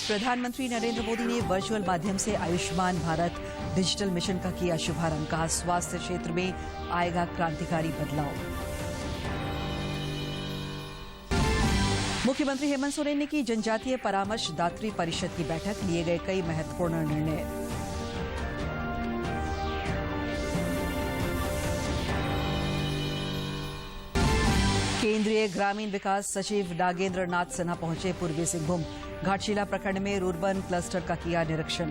प्रधानमंत्री नरेंद्र मोदी ने वर्चुअल माध्यम से आयुष्मान भारत डिजिटल मिशन का किया शुभारंभ। कहा, स्वास्थ्य क्षेत्र में आएगा क्रांतिकारी बदलाव। मुख्यमंत्री हेमंत सोरेन ने की जनजातीय परामर्शदात्री परिषद की बैठक। लिए गए कई महत्वपूर्ण निर्णय। केंद्रीय ग्रामीण विकास सचिव नागेंद्र नाथ सिन्हा पहुंचे पूर्वी सिंहभूम। घाटशिला प्रखंड में रुर्बन क्लस्टर का किया निरीक्षण।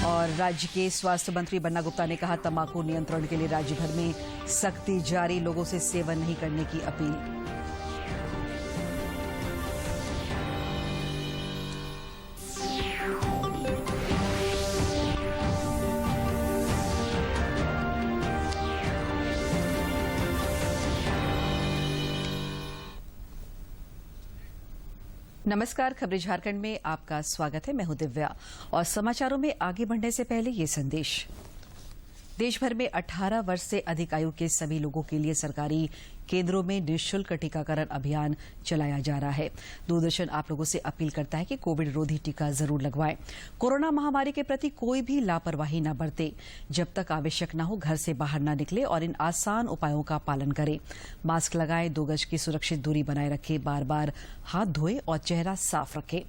और राज्य के स्वास्थ्य मंत्री बन्ना गुप्ता ने कहा, तंबाकू नियंत्रण के लिए राज्य भर में सख्ती जारी। लोगों से सेवन नहीं करने की अपील। नमस्कार, खबरें झारखंड में आपका स्वागत है। मैं हूं दिव्या और समाचारों में आगे बढ़ने से पहले ये संदेश। देश भर में 18 वर्ष से अधिक आयु के सभी लोगों के लिए सरकारी केंद्रों में निःशुल्क टीकाकरण अभियान चलाया जा रहा है। दूरदर्शन आप लोगों से अपील करता है कि कोविड रोधी टीका जरूर लगवाएं। कोरोना महामारी के प्रति कोई भी लापरवाही न बरते। जब तक आवश्यक न हो घर से बाहर न निकले और इन आसान उपायों का पालन करें। मास्क लगाएं, 2 गज की सुरक्षित दूरी बनाए रखें, बार बार हाथ धोएं और चेहरा साफ रखें।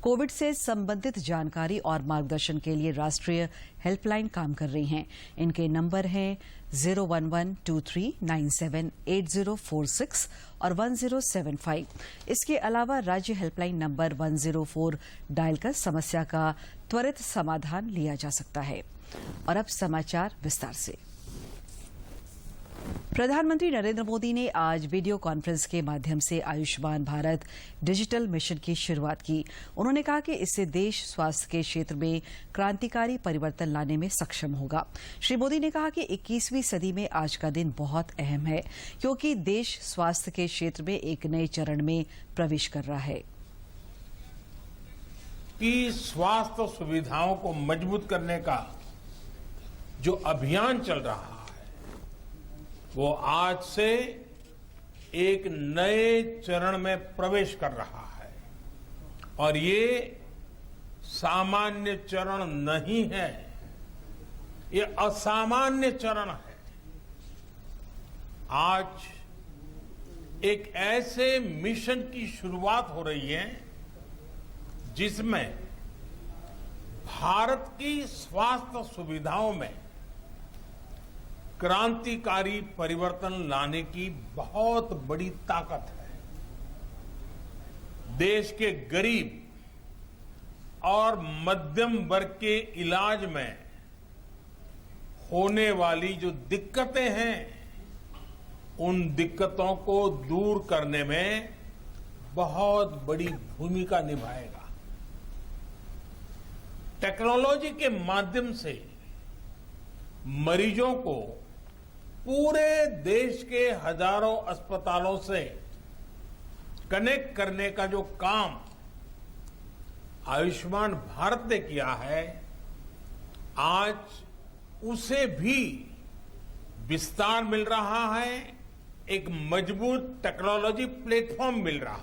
कोविड से संबंधित जानकारी और मार्गदर्शन के लिए राष्ट्रीय हेल्पलाइन काम कर रही हैं। इनके नंबर हैं 01123978046 और 1075। इसके अलावा राज्य हेल्पलाइन नंबर 104 डायल कर समस्या का त्वरित समाधान लिया जा सकता है। और अब समाचार विस्तार से। प्रधानमंत्री नरेंद्र मोदी ने आज वीडियो कॉन्फ्रेंस के माध्यम से आयुष्मान भारत डिजिटल मिशन की शुरुआत की। उन्होंने कहा कि इससे देश स्वास्थ्य के क्षेत्र में क्रांतिकारी परिवर्तन लाने में सक्षम होगा। श्री मोदी ने कहा कि 21वीं सदी में आज का दिन बहुत अहम है, क्योंकि देश स्वास्थ्य के क्षेत्र में एक नए चरण में प्रवेश कर रहा है। कि स्वास्थ्य सुविधाओं को मजबूत करने का जो अभियान चल रहा है, वो आज से एक नए चरण में प्रवेश कर रहा है। और ये सामान्य चरण नहीं है, ये असामान्य चरण है। आज एक ऐसे मिशन की शुरुआत हो रही है जिसमें भारत की स्वास्थ्य सुविधाओं में क्रांतिकारी परिवर्तन लाने की बहुत बड़ी ताकत है। देश के गरीब और मध्यम वर्ग के इलाज में होने वाली जो दिक्कतें हैं, उन दिक्कतों को दूर करने में बहुत बड़ी भूमिका निभाएगा। टेक्नोलॉजी के माध्यम से मरीजों को पूरे देश के हजारों अस्पतालों से कनेक्ट करने का जो काम आयुष्मान भारत ने किया है, आज उसे भी विस्तार मिल रहा है, एक मजबूत टेक्नोलॉजी प्लेटफॉर्म मिल रहा है।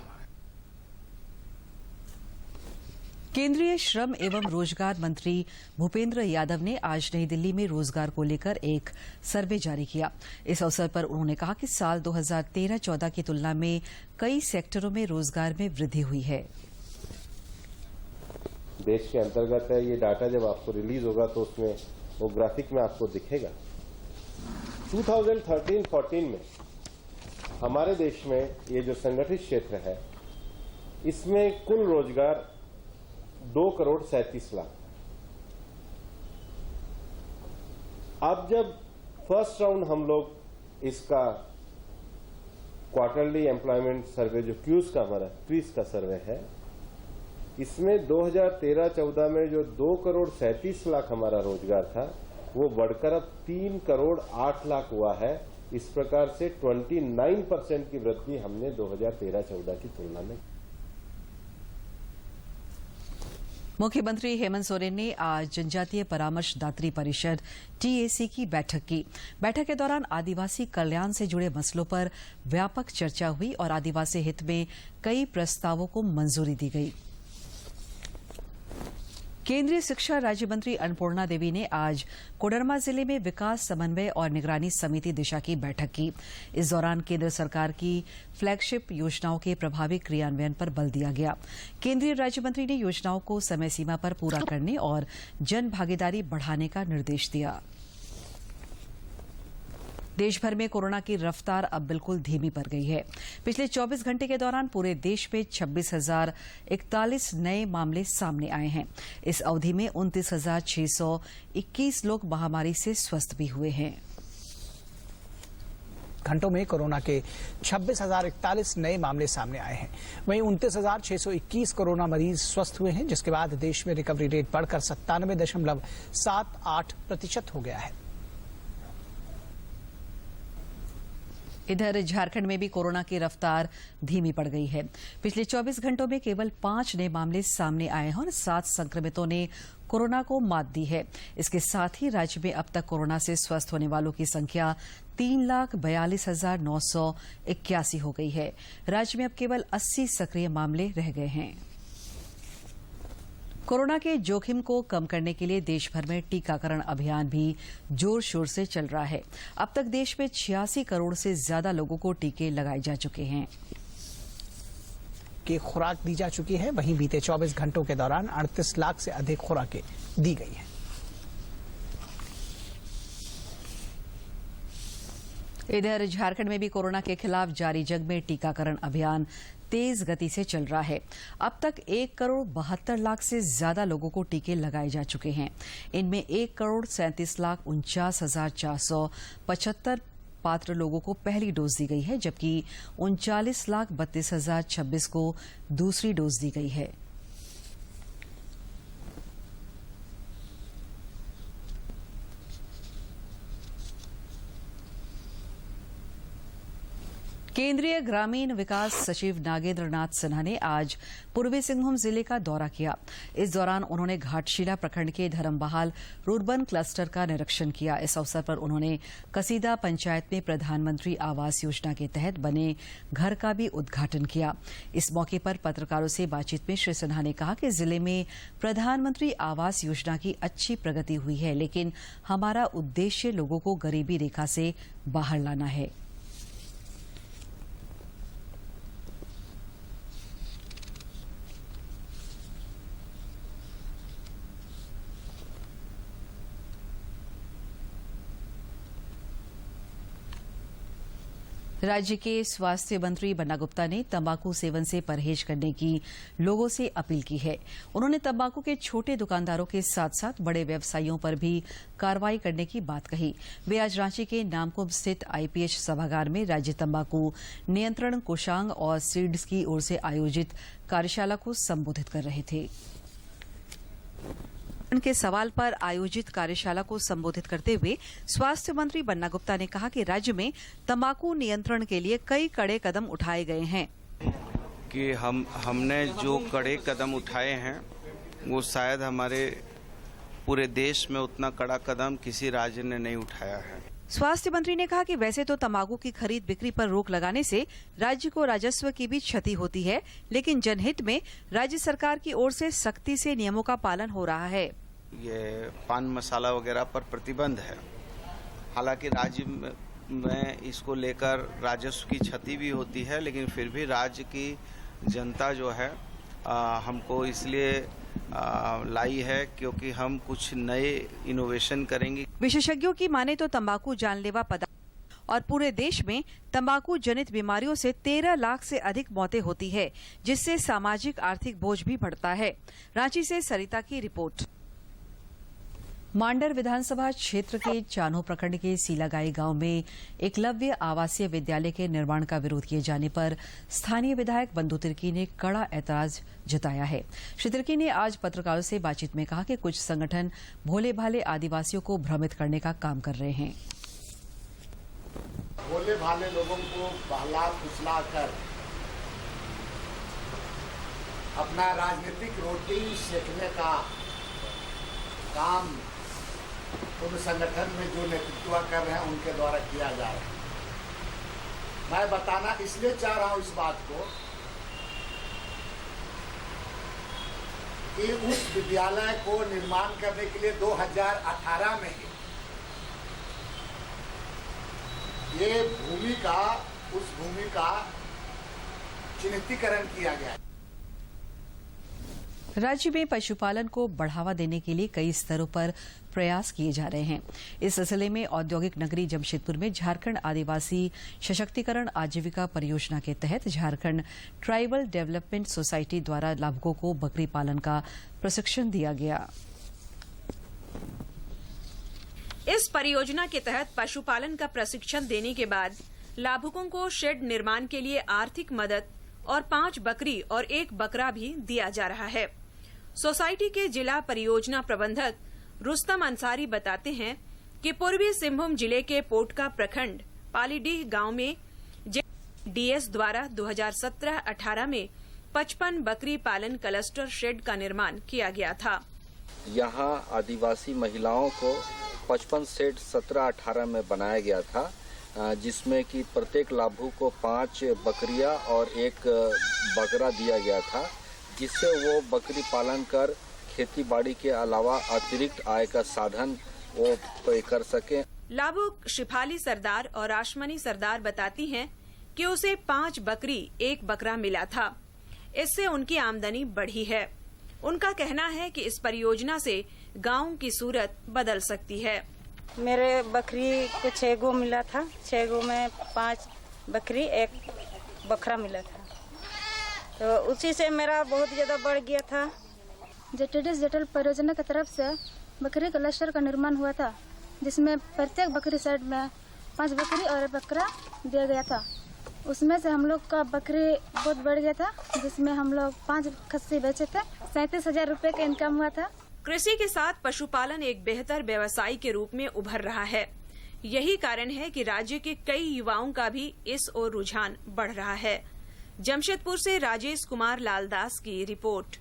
केंद्रीय श्रम एवं रोजगार मंत्री भूपेंद्र यादव ने आज नई दिल्ली में रोजगार को लेकर एक सर्वे जारी किया। इस अवसर पर उन्होंने कहा कि साल 2013-14 की तुलना में कई सेक्टरों में रोजगार में वृद्धि हुई है। देश के अंतर्गत है ये डाटा, जब आपको रिलीज होगा तो उसमें वो ग्राफिक में आपको दिखेगा। 2013-14 में हमारे देश में ये जो संगठित क्षेत्र है, इसमें कुल रोजगार 2,37,00,000। अब जब फर्स्ट राउंड हम लोग इसका क्वार्टरली एम्प्लॉयमेंट सर्वे जो क्यूज का हमारा ट्वीज का सर्वे है, इसमें 2013-14 में जो 2,37,00,000 हमारा रोजगार था, वो बढ़कर अब 3,08,00,000 हुआ है। इस प्रकार से 29% की वृद्धि हमने 2013-14 की तुलना में। मुख्यमंत्री हेमंत सोरेन ने आज जनजातीय परामर्शदात्री परिषद टीएसी की बैठक की। बैठक के दौरान आदिवासी कल्याण से जुड़े मसलों पर व्यापक चर्चा हुई और आदिवासी हित में कई प्रस्तावों को मंजूरी दी गई। केंद्रीय शिक्षा राज्य मंत्री अन्नपूर्णा देवी ने आज कोडरमा जिले में विकास समन्वय और निगरानी समिति दिशा की बैठक की। इस दौरान केंद्र सरकार की फ्लैगशिप योजनाओं के प्रभावी क्रियान्वयन पर बल दिया गया। केंद्रीय राज्य मंत्री ने योजनाओं को समय सीमा पर पूरा करने और जन भागीदारी बढ़ाने का निर्देश दिया। देश भर में कोरोना की रफ्तार अब बिल्कुल धीमी पड़ गई है। पिछले 24 घंटे के दौरान पूरे देश में 26,041 नए मामले सामने आए हैं। इस अवधि में 29,621 लोग महामारी से स्वस्थ भी हुए हैं। घंटों में कोरोना के 26,041 नए मामले सामने आए हैं। वहीं 29,621 कोरोना मरीज स्वस्थ हुए हैं, जिसके बाद देश में रिकवरी रेट बढ़कर 97.78% हो गया है। इधर झारखंड में भी कोरोना की रफ्तार धीमी पड़ गई है। पिछले 24 घंटों में केवल 5 नए मामले सामने आए हैं और 7 संक्रमितों ने कोरोना को मात दी है। इसके साथ ही राज्य में अब तक कोरोना से स्वस्थ होने वालों की संख्या 3,42,981 हो गई है। राज्य में अब केवल 80 सक्रिय मामले रह गए हैं। कोरोना के जोखिम को कम करने के लिए देश भर में टीकाकरण अभियान भी जोर शोर से चल रहा है। अब तक देश में 86 करोड़ से ज्यादा लोगों को टीके लगाए जा चुके हैं। की खुराक दी जा चुकी है। वहीं बीते 24 घंटों के दौरान 38 लाख से अधिक खुराकें दी गई हैं। इधर झारखंड में भी कोरोना के खिलाफ जारी जंग में टीकाकरण अभियान तेज गति से चल रहा है। अब तक 1,72,00,000 से ज्यादा लोगों को टीके लगाए जा चुके हैं। इनमें 1,37,49,475 पात्र लोगों को पहली डोज दी गई है, जबकि 39,32,026 को दूसरी डोज दी गई है। केंद्रीय ग्रामीण विकास सचिव नागेंद्र नाथ सिन्हा ने आज पूर्वी सिंहभूम जिले का दौरा किया। इस दौरान उन्होंने घाटशिला प्रखंड के धर्मबहाल रुर्बन क्लस्टर का निरीक्षण किया। इस अवसर पर उन्होंने कसीदा पंचायत में प्रधानमंत्री आवास योजना के तहत बने घर का भी उद्घाटन किया। इस मौके पर पत्रकारों से बातचीत में श्री सिन्हा ने कहा कि जिले में प्रधानमंत्री आवास योजना की अच्छी प्रगति हुई है, लेकिन हमारा उद्देश्य लोगों को गरीबी रेखा से बाहर लाना है। राज्य के स्वास्थ्य मंत्री बन्ना गुप्ता ने तंबाकू सेवन से परहेज करने की लोगों से अपील की है। उन्होंने तंबाकू के छोटे दुकानदारों के साथ साथ बड़े व्यवसायियों पर भी कार्रवाई करने की बात कही। वे आज रांची के नामकुम स्थित आईपीएच सभागार में राज्य तंबाकू नियंत्रण कोषांग और सीड्स की ओर से आयोजित कार्यशाला को संबोधित कर रहे थे। उनके सवाल पर आयोजित कार्यशाला को संबोधित करते हुए स्वास्थ्य मंत्री बन्ना गुप्ता ने कहा कि राज्य में तंबाकू नियंत्रण के लिए कई कड़े कदम उठाए गए हैं कि हमने जो कड़े कदम उठाए हैं वो शायद हमारे पूरे देश में उतना कड़ा कदम किसी राज्य ने नहीं उठाया है। स्वास्थ्य मंत्री ने कहा कि वैसे तो तंबाकू की खरीद बिक्री पर रोक लगाने से राज्य को राजस्व की भी क्षति होती है, लेकिन जनहित में राज्य सरकार की ओर से सख्ती से नियमों का पालन हो रहा है। ये पान मसाला वगैरह पर प्रतिबंध है। हालांकि राज्य में इसको लेकर राजस्व की क्षति भी होती है, लेकिन फिर भी राज्य की जनता जो है हमको इसलिए लाई है क्योंकि हम कुछ नए इनोवेशन करेंगे। विशेषज्ञों की माने तो तंबाकू जानलेवा पदार्थ और पूरे देश में तंबाकू जनित बीमारियों से 13 लाख से अधिक मौतें होती है, जिससे सामाजिक आर्थिक बोझ भी बढ़ता है। रांची से सरिता की रिपोर्ट। मांडर विधानसभा क्षेत्र के चान्हो प्रखंड के सीलागाई गांव में एकलव्य आवासीय विद्यालय के निर्माण का विरोध किए जाने पर स्थानीय विधायक बंधु तिर्की ने कड़ा ऐतराज जताया है। श्री तिर्की ने आज पत्रकारों से बातचीत में कहा कि कुछ संगठन भोले भाले आदिवासियों को भ्रमित करने का काम कर रहे हैं। भोले भाले लोगों को बहला फुसला कर अपना राजनीतिक रोटी सेकने का काम उन संगठन में जो नेतृत्व कर रहे हैं उनके द्वारा किया जा रहा है। मैं बताना इसलिए चाह रहा हूं इस बात को कि उस विद्यालय को निर्माण करने के लिए 2018 में ही ये भूमि का चिन्हितीकरण किया गया है। राज्य में पशुपालन को बढ़ावा देने के लिए कई स्तरों पर प्रयास किए जा रहे हैं। इस सिलसिले में औद्योगिक नगरी जमशेदपुर में झारखंड आदिवासी सशक्तिकरण आजीविका परियोजना के तहत झारखंड ट्राइबल डेवलपमेंट सोसाइटी द्वारा लाभुकों को बकरी पालन का प्रशिक्षण दिया गया। इस परियोजना के तहत पशुपालन का प्रशिक्षण देने के बाद लाभुकों को शेड निर्माण के लिए आर्थिक मदद और 5 बकरी और 1 बकरा भी दिया जा रहा है। सोसाइटी के जिला परियोजना प्रबंधक रुस्तम अंसारी बताते हैं कि पूर्वी सिंहभूम जिले के पोटका प्रखंड पालीडीह गांव में डीएस द्वारा 2017-18 में 55 बकरी पालन क्लस्टर शेड का निर्माण किया गया था। यहाँ आदिवासी महिलाओं को 55 शेड 17-18 में बनाया गया था, जिसमें कि प्रत्येक लाभुक को 5 बकरियां और 1 बकरा दिया गया था, जिससे वो बकरी पालन कर खेती बाड़ी के अलावा अतिरिक्त आय का साधन वो कर सके। लाभुक शिफाली सरदार और आशमनी सरदार बताती हैं कि उसे 5 बकरी 1 बकरा मिला था। इससे उनकी आमदनी बढ़ी है। उनका कहना है कि इस परियोजना से गांव की सूरत बदल सकती है। मेरे बकरी को 6 गो मिला था, 6 गो में 5 बकरी 1 बकरा मिला था, तो उसी से मेरा बहुत ज्यादा बढ़ गया था। जेटीडीएस जटल परियोजना की तरफ से बकरी क्लस्टर का निर्माण हुआ था, जिसमें प्रत्येक बकरी साइड में 5 बकरी और 1 बकरा दिया गया था। उसमें से हम लोग का बकरी बहुत बढ़ गया था, जिसमें हम लोग 5 खस्सी बेचे थे। 37,000 रुपए का इनकम हुआ था। कृषि के साथ पशुपालन एक बेहतर व्यवसाय के रूप में उभर रहा है। यही कारण है कि राज्य के कई युवाओं का भी इस ओर रुझान बढ़ रहा है। जमशेदपुर से राजेश कुमार लालदास की रिपोर्ट।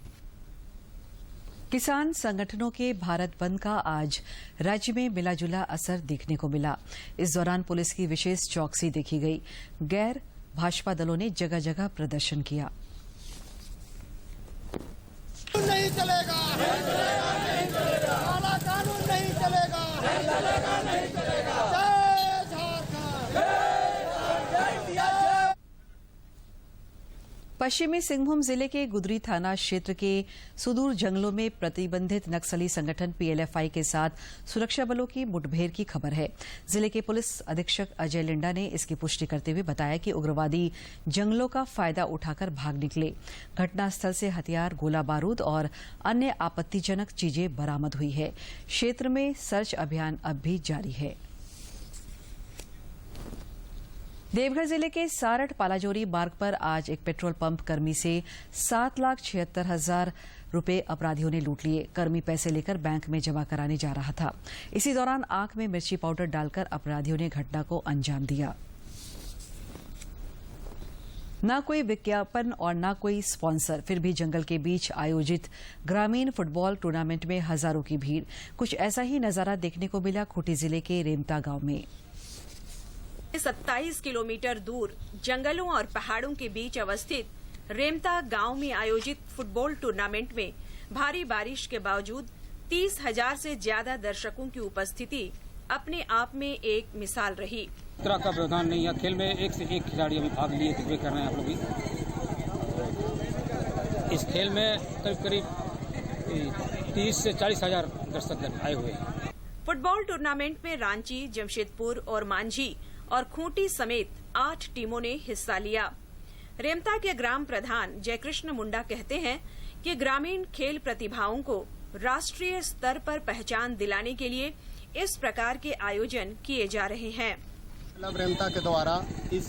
किसान संगठनों के भारत बंद का आज राज्य में मिलाजुला असर देखने को मिला। इस दौरान पुलिस की विशेष चौकसी देखी गई। गैर भाजपा दलों ने जगह जगह प्रदर्शन किया। नहीं चलेगा, नहीं चलेगा, काला कानून नहीं चलेगा, नहीं चलेगा, नहीं चलेगा। जय झारखंड, जय झारखंड। पश्चिमी सिंहभूम जिले के गुदरी थाना क्षेत्र के सुदूर जंगलों में प्रतिबंधित नक्सली संगठन पीएलएफआई के साथ सुरक्षा बलों की मुठभेड़ की खबर है। जिले के पुलिस अधीक्षक अजय लिंडा ने इसकी पुष्टि करते हुए बताया कि उग्रवादी जंगलों का फायदा उठाकर भाग निकले। घटनास्थल से हथियार, गोला बारूद और अन्य आपत्तिजनक चीजें बरामद हुई है। क्षेत्र में सर्च अभियान अब भी जारी है। देवघर जिले के सारठ पालाजोरी मार्ग पर आज एक पेट्रोल पंप कर्मी से 7,76,000 रुपए अपराधियों ने लूट लिए। कर्मी पैसे लेकर बैंक में जमा कराने जा रहा था। इसी दौरान आंख में मिर्ची पाउडर डालकर अपराधियों ने घटना को अंजाम दिया। न कोई विज्ञापन और न कोई स्पॉन्सर, फिर भी जंगल के बीच आयोजित ग्रामीण फुटबॉल टूर्नामेंट में हजारों की भीड़। कुछ ऐसा ही नजारा देखने को मिला खूंटी जिले के रेमता गांव में। 27 किलोमीटर दूर जंगलों और पहाड़ों के बीच अवस्थित रेमता गांव में आयोजित फुटबॉल टूर्नामेंट में भारी बारिश के बावजूद 30,000 से ज्यादा दर्शकों की उपस्थिति अपने आप में एक मिसाल रही। तरह का व्यवधान नहीं है। खेल में एक से एक खिलाड़ी अभी भाग लिए दिग्विजय कर रहे हैं। आप लोग इस खेल में करीब 30 से 40,000 दर्शक आए हुए हैं। फुटबॉल टूर्नामेंट में रांची, जमशेदपुर और मांझी और खूंटी समेत 8 टीमों ने हिस्सा लिया। रेमता के ग्राम प्रधान जयकृष्ण मुंडा कहते हैं कि ग्रामीण खेल प्रतिभाओं को राष्ट्रीय स्तर पर पहचान दिलाने के लिए इस प्रकार के आयोजन किए जा रहे हैं। रेमता के द्वारा इस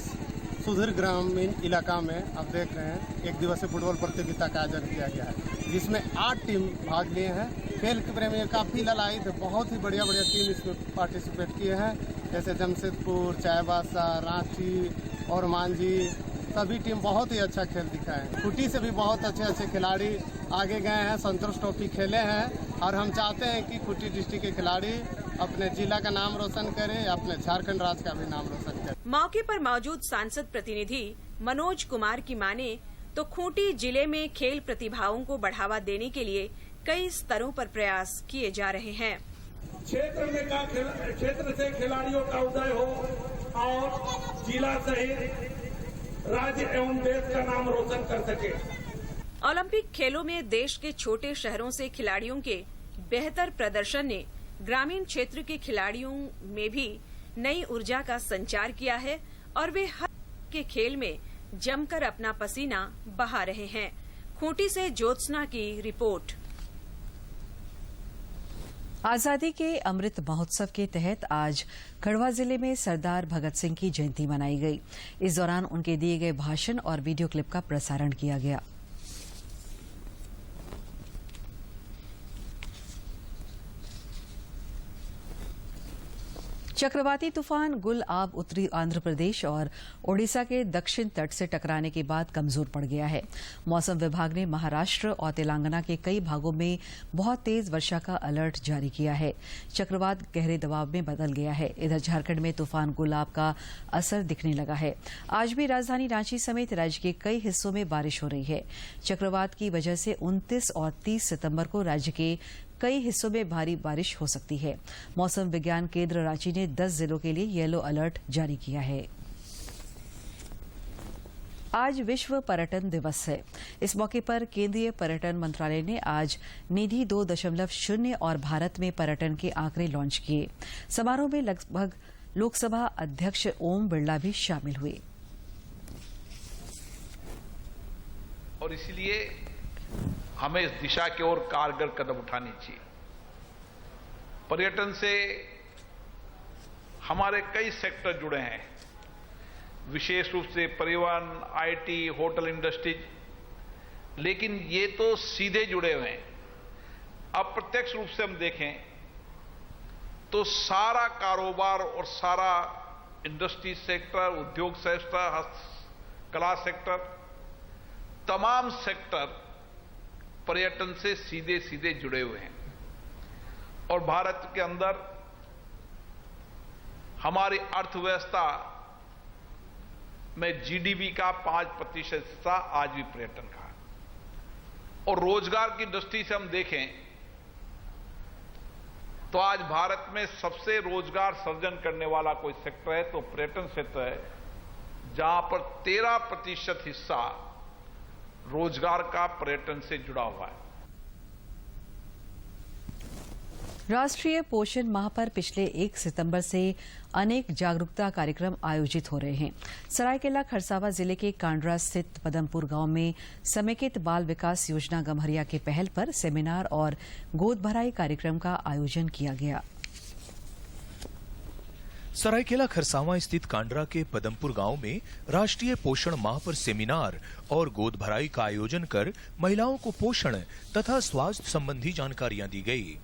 सुदूर ग्रामीण इलाका में आप देख रहे हैं एक दिवसीय फुटबॉल प्रतियोगिता का आयोजन किया गया है, जिसमें 8 टीम भाग लिए हैं। खेल के प्रेमी काफी ललायित, बहुत ही बढ़िया टीम इसमें पार्टिसिपेट किए हैं, जैसे जमशेदपुर, चाईबासा, रांची और मांझी सभी टीम बहुत ही अच्छा खेल दिखाए। खूंटी से भी बहुत अच्छे खिलाड़ी आगे गए हैं, संतोष ट्रॉफी खेले हैं और हम चाहते हैं कि खूंटी डिस्ट्रिक्ट के खिलाड़ी अपने जिला का नाम रोशन करें, अपने झारखंड राज्य का भी नाम रोशन करें। मौके पर मौजूद सांसद प्रतिनिधि मनोज कुमार की माने तो खूंटी जिले में खेल प्रतिभाओं को बढ़ावा देने के लिए कई स्तरों पर प्रयास किए जा रहे हैं। क्षेत्र से खिलाड़ियों का उदय हो और जिला सहित राज्य एवं देश का नाम रोशन कर सके। ओलंपिक खेलों में देश के छोटे शहरों से खिलाड़ियों के बेहतर प्रदर्शन ने ग्रामीण क्षेत्र के खिलाड़ियों में भी नई ऊर्जा का संचार किया है और वे हर के खेल में जमकर अपना पसीना बहा रहे हैं। खूंटी से ज्योत्सना की रिपोर्ट। आजादी के अमृत महोत्सव के तहत आज गढ़वा जिले में सरदार भगत सिंह की जयंती मनाई गई। इस दौरान उनके दिए गए भाषण और वीडियो क्लिप का प्रसारण किया गया। चक्रवाती तूफान गुलआब उत्तरी आंध्र प्रदेश और ओडिशा के दक्षिण तट से टकराने के बाद कमजोर पड़ गया है। मौसम विभाग ने महाराष्ट्र और तेलंगाना के कई भागों में बहुत तेज वर्षा का अलर्ट जारी किया है। चक्रवात गहरे दबाव में बदल गया है। इधर झारखंड में तूफान गुलाब का असर दिखने लगा है। आज भी राजधानी रांची समेत राज्य के कई हिस्सों में बारिश हो रही है। चक्रवात की वजह से 29 और 30 सितंबर को राज्य के कई हिस्सों में भारी बारिश हो सकती है। मौसम विज्ञान केंद्र रांची ने 10 जिलों के लिए येलो अलर्ट जारी किया है। आज विश्व पर्यटन दिवस है। इस मौके पर केंद्रीय पर्यटन मंत्रालय ने आज निधि 2.0 और भारत में पर्यटन के आंकड़े लॉन्च किए। समारोह में लगभग लोकसभा अध्यक्ष ओम बिरला भी शामिल हुए। और इसलिए हमें इस दिशा की ओर कारगर कदम उठानी चाहिए। पर्यटन से हमारे कई सेक्टर जुड़े हैं, विशेष रूप से परिवहन, आईटी, होटल इंडस्ट्रीज, लेकिन ये तो सीधे जुड़े हुए हैं। अप्रत्यक्ष रूप से हम देखें तो सारा कारोबार और सारा इंडस्ट्री सेक्टर, उद्योग सेक्टर, हस्तकला सेक्टर, तमाम सेक्टर पर्यटन से सीधे सीधे जुड़े हुए हैं। और भारत के अंदर हमारी अर्थव्यवस्था में जीडीपी का 5% हिस्सा आज भी पर्यटन का है। और रोजगार की दृष्टि से हम देखें तो आज भारत में सबसे रोजगार सर्जन करने वाला कोई सेक्टर है तो पर्यटन क्षेत्र है, जहां पर 13% हिस्सा रोजगार का पर्यटन से जुड़ा हुआ है। राष्ट्रीय पोषण माह पर पिछले 1 सितंबर से अनेक जागरूकता कार्यक्रम आयोजित हो रहे हैं। सरायकेला खरसावां जिले के कांड्रा स्थित पदमपुर गांव में समेकित बाल विकास योजना गम्हरिया के पहल पर सेमिनार और गोद भराई कार्यक्रम का आयोजन किया गया। सरायकेला खरसावां स्थित कांड्रा के पदमपुर गांव में राष्ट्रीय पोषण माह पर सेमिनार और गोद भराई का आयोजन कर महिलाओं को पोषण तथा स्वास्थ्य संबंधी जानकारियां दी गई।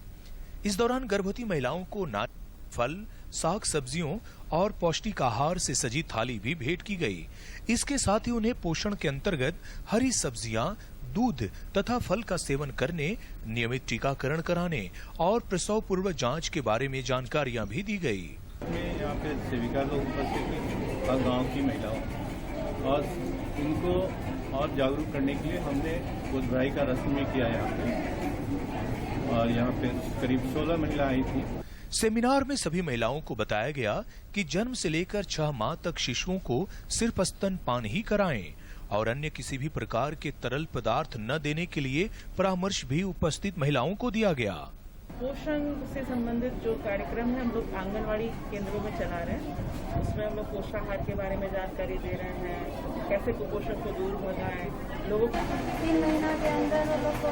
इस दौरान गर्भवती महिलाओं को नारियल, फल, साग सब्जियों और पौष्टिक आहार से सजी थाली भी भेंट की गई। इसके साथ ही उन्हें पोषण के अंतर्गत हरी सब्जियां, दूध तथा फल का सेवन करने, नियमित टीकाकरण कराने और प्रसव पूर्व जांच के बारे में जानकारियां भी दी गई। यहाँ पे सेविका लोग उपस्थित थी और गाँव की महिलाओं, और इनको और जागरूक करने के लिए हमने गोद भराई का रस्म भी किया यहाँ पे, और यहाँ पे करीब 16 महिला आई थी। सेमिनार में सभी महिलाओं को बताया गया कि जन्म से लेकर 6 माह तक शिशुओं को सिर्फ स्तनपान ही कराएं और अन्य किसी भी प्रकार के तरल पदार्थ न देने के लिए परामर्श भी उपस्थित महिलाओं को दिया गया। पोषण से संबंधित जो कार्यक्रम है हम लोग आंगनवाड़ी केंद्रों में चला रहे हैं। उसमें हम लोग पोषाहार के बारे में जानकारी दे रहे हैं, कैसे कुपोषण को दूर भगाएं लोगों को। 3 महीना के अंदर वो लोग को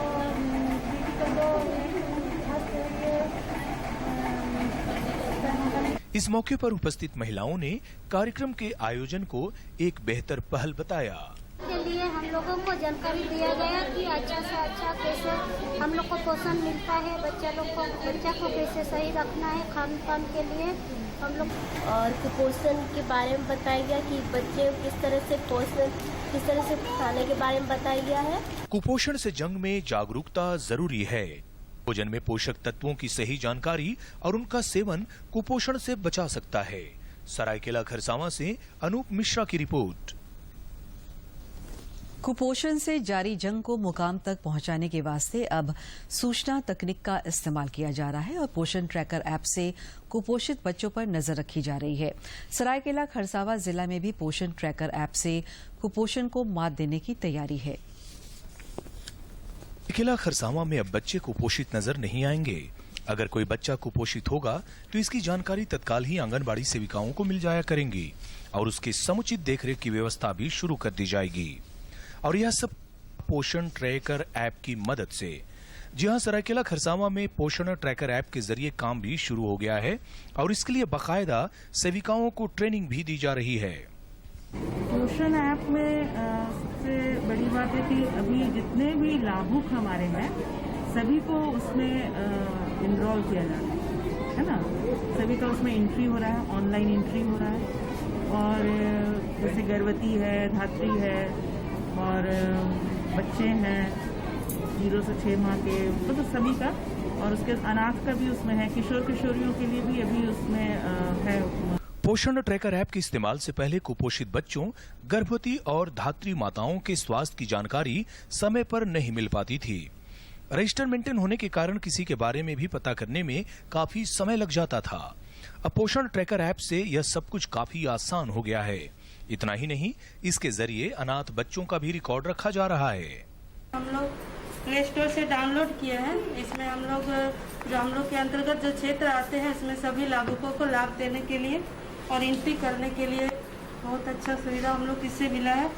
इस मौके पर उपस्थित महिलाओं ने कार्यक्रम के आयोजन को एक बेहतर पहल बताया। के लिए हम लोगों को जानकारी दिया गया कि अच्छा से अच्छा कैसे हम लोग को पोषण मिलता है, बच्चा को कैसे सही रखना है खान पान के लिए हम लोग, और कुपोषण के बारे में बताया गया कि बच्चे किस तरह से खाने के बारे में बताया गया है। कुपोषण से जंग में जागरूकता जरूरी है। भोजन में पोषक तत्वों की सही जानकारी और उनका सेवन कुपोषण से बचा सकता है। सरायकेला खरसावां से अनूप मिश्रा की रिपोर्ट। कुपोषण से जारी जंग को मुकाम तक पहुंचाने के वास्ते अब सूचना तकनीक का इस्तेमाल किया जा रहा है और पोषण ट्रैकर ऐप से कुपोषित बच्चों पर नजर रखी जा रही है। सरायकेला खरसावां जिला में भी पोषण ट्रैकर ऐप से कुपोषण को मात देने की तैयारी है। सरायकेला खरसावां में अब बच्चे कुपोषित नजर नहीं आएंगे। अगर कोई बच्चा कुपोषित होगा तो इसकी जानकारी तत्काल ही आंगनबाड़ी सेविकाओं को मिल जाया करेंगी और उसकी समुचित देखरेख की व्यवस्था भी शुरू कर दी जाएगी। और यह सब पोषण ट्रैकर ऐप की मदद से। जी हां, सरायकेला खरसावां में पोषण ट्रैकर ऐप के जरिए काम भी शुरू हो गया है और इसके लिए बाकायदा सेविकाओं को ट्रेनिंग भी दी जा रही है। पोषण ऐप में सबसे बड़ी बात है कि अभी जितने भी लाभुक हमारे हैं सभी को उसमें इनरोल किया जा रहा है ना। सभी का उसमें एंट्री हो रहा है, ऑनलाइन एंट्री हो रहा है। और जैसे गर्भवती है, धात्री है और बच्चे हैं 0 से 6 माह के, तो सभी का। और उसके अनाथ का भी उसमें है, किशोर किशोरियों के लिए भी अभी उसमें है। पोषण ट्रैकर ऐप के इस्तेमाल से पहले कुपोषित बच्चों, गर्भवती और धात्री माताओं के स्वास्थ्य की जानकारी समय पर नहीं मिल पाती थी। रजिस्टर मेंटेन होने के कारण किसी के बारे में भी पता करने में काफी समय लग जाता था। अब पोषण ट्रैकर ऐप से यह सब कुछ काफी आसान हो गया है। इतना ही नहीं, इसके जरिए अनाथ बच्चों का भी रिकॉर्ड रखा जा रहा है। हम लोग प्ले स्टोर से डाउनलोड किए हैं। इसमें हम लोग के अंतर्गत जो क्षेत्र आते हैं इसमें सभी लाभुकों को लाभ देने के लिए और एंट्री करने के लिए बहुत अच्छा सुविधा हम लोग इससे मिला है।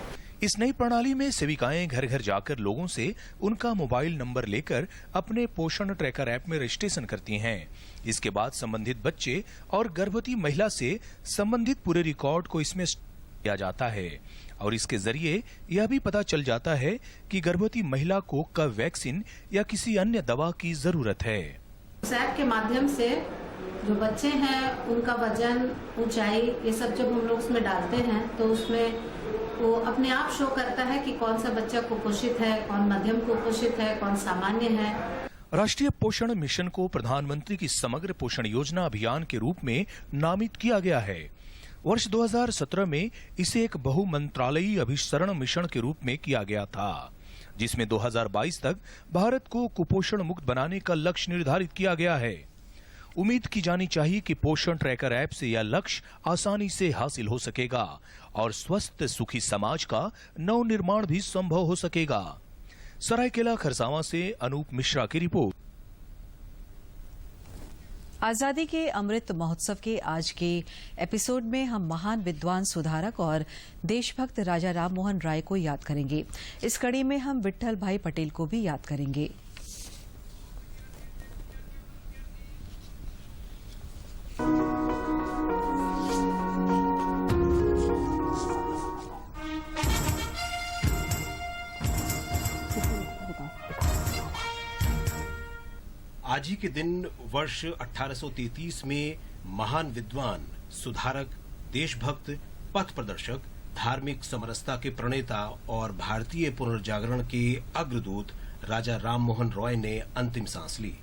इस नई प्रणाली में सेविकाएं घर घर जाकर लोगों से उनका मोबाइल नंबर लेकर अपने पोषण ट्रैकर ऐप में रजिस्ट्रेशन करती हैं। इसके बाद संबंधित बच्चे और गर्भवती महिला से संबंधित पूरे रिकॉर्ड को इसमें किया जाता है और इसके जरिए यह भी पता चल जाता है कि गर्भवती महिला को कब वैक्सीन या किसी अन्य दवा की जरूरत है। इस ऐप के माध्यम से जो बच्चे हैं उनका वजन, ऊंचाई, ये सब जब हम लोग उसमें डालते हैं तो उसमें वो अपने आप शो करता है कि कौन सा बच्चा कुपोषित है, कौन मध्यम कुपोषित है, कौन सामान्य है। राष्ट्रीय पोषण मिशन को प्रधानमंत्री की समग्र पोषण योजना अभियान के रूप में नामित किया गया है। वर्ष 2017 में इसे एक बहुमंत्रालयी अभिसरण मिशन के रूप में किया गया था, जिसमें 2022 तक भारत को कुपोषण मुक्त बनाने का लक्ष्य निर्धारित किया गया है। उम्मीद की जानी चाहिए कि पोषण ट्रैकर ऐप से यह लक्ष्य आसानी से हासिल हो सकेगा और स्वस्थ सुखी समाज का नवनिर्माण भी संभव हो सकेगा। सरायकेला खरसावां से अनूप मिश्रा की रिपोर्ट। आजादी के अमृत महोत्सव के आज के एपिसोड में हम महान विद्वान, सुधारक और देशभक्त राजा राम मोहन राय को याद करेंगे। इस कड़ी में हम विट्ठल भाई पटेल को भी याद करेंगे। आज ही के दिन वर्ष 1833 में महान विद्वान, सुधारक, देशभक्त, पथ प्रदर्शक, धार्मिक समरसता के प्रणेता और भारतीय पुनर्जागरण के अग्रदूत राजा राम मोहन रॉय ने अंतिम सांस ली।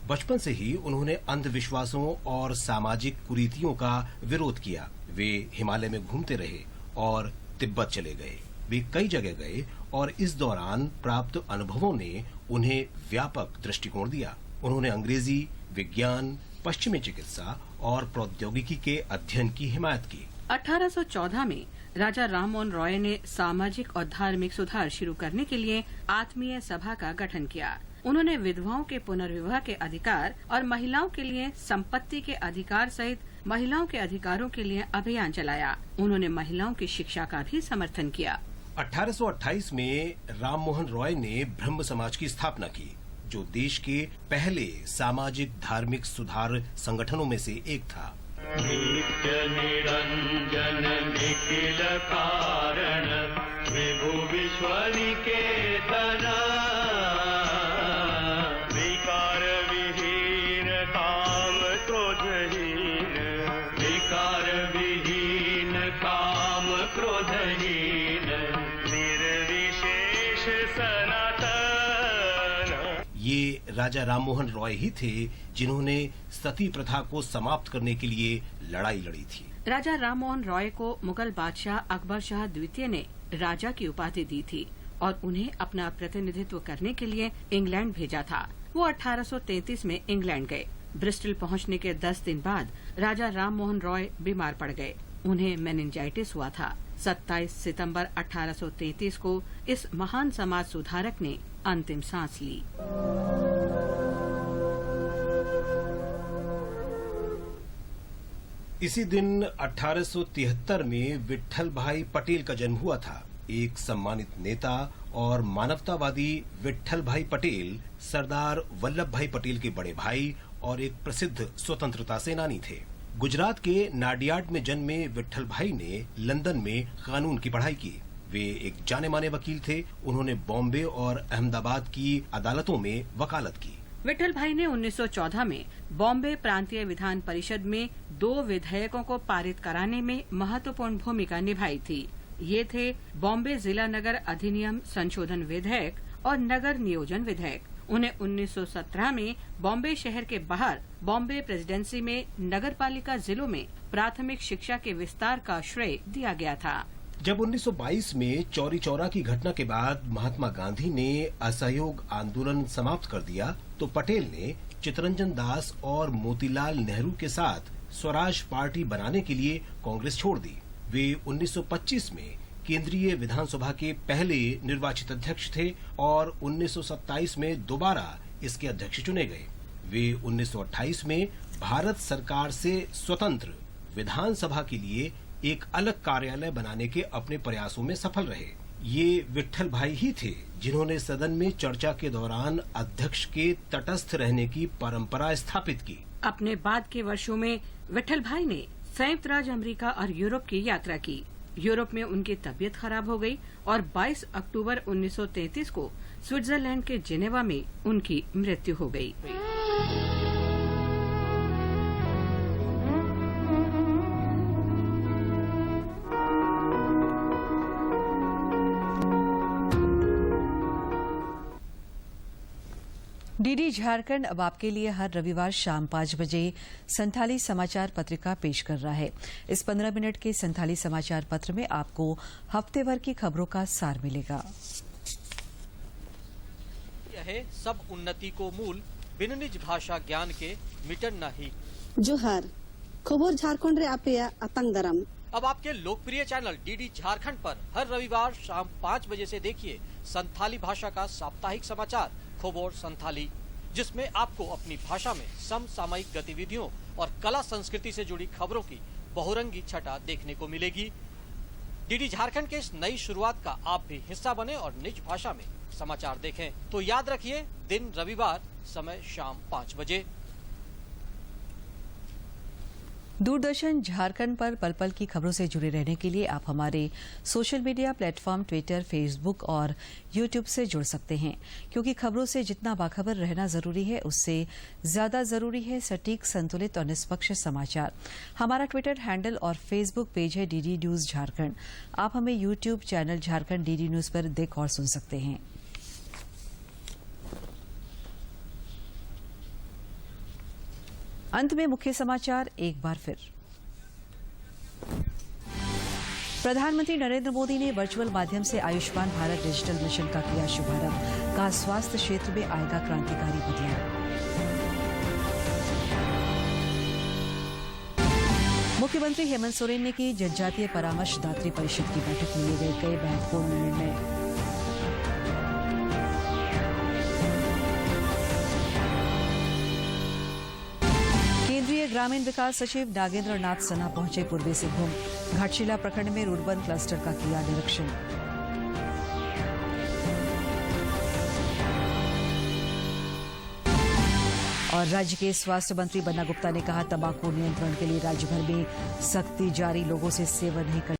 बचपन से ही उन्होंने अंधविश्वासों और सामाजिक कुरीतियों का विरोध किया। वे हिमालय में घूमते रहे और तिब्बत चले गए। वे कई जगह गए और इस दौरान प्राप्त अनुभवों ने उन्हें व्यापक दृष्टिकोण दिया। उन्होंने अंग्रेजी, विज्ञान, पश्चिमी चिकित्सा और प्रौद्योगिकी के अध्ययन की हिमायत की। 1814 में राजा राममोहन रॉय ने सामाजिक और धार्मिक सुधार शुरू करने के लिए आत्मीय सभा का गठन किया। उन्होंने विधवाओं के पुनर्विवाह के अधिकार और महिलाओं के लिए संपत्ति के अधिकार सहित महिलाओं के अधिकारों के लिए अभियान चलाया। उन्होंने महिलाओं की शिक्षा का भी समर्थन किया। 1828 में राममोहन रॉय ने ब्रह्म समाज की स्थापना की, जो देश के पहले सामाजिक धार्मिक सुधार संगठनों में से एक था। नित्य निरंजन निखिल कारण विभु विश्वनिकेतन विकार विहीन काम क्रोधहीन विकार विहीन काम क्रोधहीन निर्विशेष सनातन। ये राजा राममोहन रॉय ही थे जिन्होंने सती प्रथा को समाप्त करने के लिए लड़ाई लड़ी थी। राजा राममोहन रॉय को मुगल बादशाह अकबर शाह द्वितीय ने राजा की उपाधि दी थी और उन्हें अपना प्रतिनिधित्व करने के लिए इंग्लैंड भेजा था। वो 1833 में इंग्लैंड गए। ब्रिस्टल पहुंचने के 10 दिन बाद राजा राममोहन रॉय बीमार पड़ गए। उन्हें मेनिंजाइटिस हुआ था। 27 सितंबर 1833 को इस महान समाज सुधारक ने अंतिम सांस ली। इसी दिन 1873 में विट्ठल भाई पटेल का जन्म हुआ था। एक सम्मानित नेता और मानवतावादी विट्ठल भाई पटेल सरदार वल्लभ भाई पटेल के बड़े भाई और एक प्रसिद्ध स्वतंत्रता सेनानी थे। गुजरात के नाडियाड में जन्मे विट्ठल भाई ने लंदन में कानून की पढ़ाई की। वे एक जाने माने वकील थे। उन्होंने बॉम्बे और अहमदाबाद की अदालतों में वकालत की। विट्ठल भाई ने 1914 में बॉम्बे प्रांतीय विधान परिषद में 2 विधेयकों को पारित कराने में महत्वपूर्ण भूमिका निभाई थी। ये थे बॉम्बे जिला नगर अधिनियम संशोधन विधेयक और नगर नियोजन विधेयक। उन्हें 1917 में बॉम्बे शहर के बाहर बॉम्बे प्रेसिडेंसी में नगरपालिका जिलों में प्राथमिक शिक्षा के विस्तार का श्रेय दिया गया था। जब 1922 में चौरी चौरा की घटना के बाद महात्मा गांधी ने असहयोग आंदोलन समाप्त कर दिया तो पटेल ने चितरंजन दास और मोतीलाल नेहरू के साथ स्वराज पार्टी बनाने के लिए कांग्रेस छोड़ दी। वे 1925 में केंद्रीय विधानसभा के पहले निर्वाचित अध्यक्ष थे और 1927 में दोबारा इसके अध्यक्ष चुने गए। वे 1928 में भारत सरकार से स्वतंत्र विधानसभा के लिए एक अलग कार्यालय बनाने के अपने प्रयासों में सफल रहे। ये विट्ठल भाई ही थे जिन्होंने सदन में चर्चा के दौरान अध्यक्ष के तटस्थ रहने की परंपरा स्थापित की। अपने बाद के वर्षों में विट्ठल भाई ने संयुक्त राज्य अमेरिका और यूरोप की यात्रा की। यूरोप में उनकी तबीयत खराब हो गई और 22 अक्टूबर 1933 को स्विट्जरलैंड के जिनेवा में उनकी मृत्यु हो गई। डीडी झारखंड अब आपके लिए हर रविवार शाम 5 बजे संथाली समाचार पत्रिका पेश कर रहा है। इस 15 मिनट के संथाली समाचार पत्र में आपको हफ्ते भर की खबरों का सार मिलेगा। यह सब उन्नति को मूल बिन निज भाषा ज्ञान के मिटन नहीं। जोहार खबर झारखंड रे आपेया आतंक दराम। अब आपके लोकप्रिय चैनल डीडी झारखंड पर हर रविवार शाम 5 बजे से देखिए संथाली भाषा का साप्ताहिक समाचार खबर संथाली, जिसमें आपको अपनी भाषा में समसामयिक गतिविधियों और कला संस्कृति से जुड़ी खबरों की बहुरंगी छटा देखने को मिलेगी। डीडी झारखंड के इस नई शुरुआत का आप भी हिस्सा बने और निज भाषा में समाचार देखें। तो याद रखिए, दिन रविवार, समय शाम 5 बजे। दूरदर्शन झारखंड पर पल पल की खबरों से जुड़े रहने के लिए आप हमारे social media platform Twitter, Facebook और यूट्यूब से जुड़ सकते हैं, क्योंकि खबरों से जितना बाखबर रहना जरूरी है उससे ज्यादा जरूरी है सटीक, संतुलित और निष्पक्ष समाचार। हमारा ट्विटर हैंडल और फेसबुक पेज है डीडी न्यूज झारखंड। आप हमें YouTube channel Jharkhand DD news पर देख और सुन सकते हैं। अंत में मुख्य समाचार एक बार फिर। प्रधानमंत्री नरेंद्र मोदी ने वर्चुअल माध्यम से आयुष्मान भारत डिजिटल मिशन का किया शुभारंभ। कहा, स्वास्थ्य क्षेत्र में आएगा क्रांतिकारी बदलाव। मुख्यमंत्री हेमंत सोरेन ने की जनजातीय परामर्शदात्री परिषद की बैठक में लिए गए कई महत्वपूर्ण निर्णय। ग्रामीण विकास सचिव नागेंद्र नाथ सन्हा पहुंचे पूर्वी सिंहभूम। घाटशिला प्रखंड में रुर्बन क्लस्टर का किया निरीक्षण। और राज्य के स्वास्थ्य मंत्री बन्ना गुप्ता ने कहा, तंबाकू नियंत्रण के लिए राज्य भर में सख्ती जारी, लोगों से सेवन नहीं कर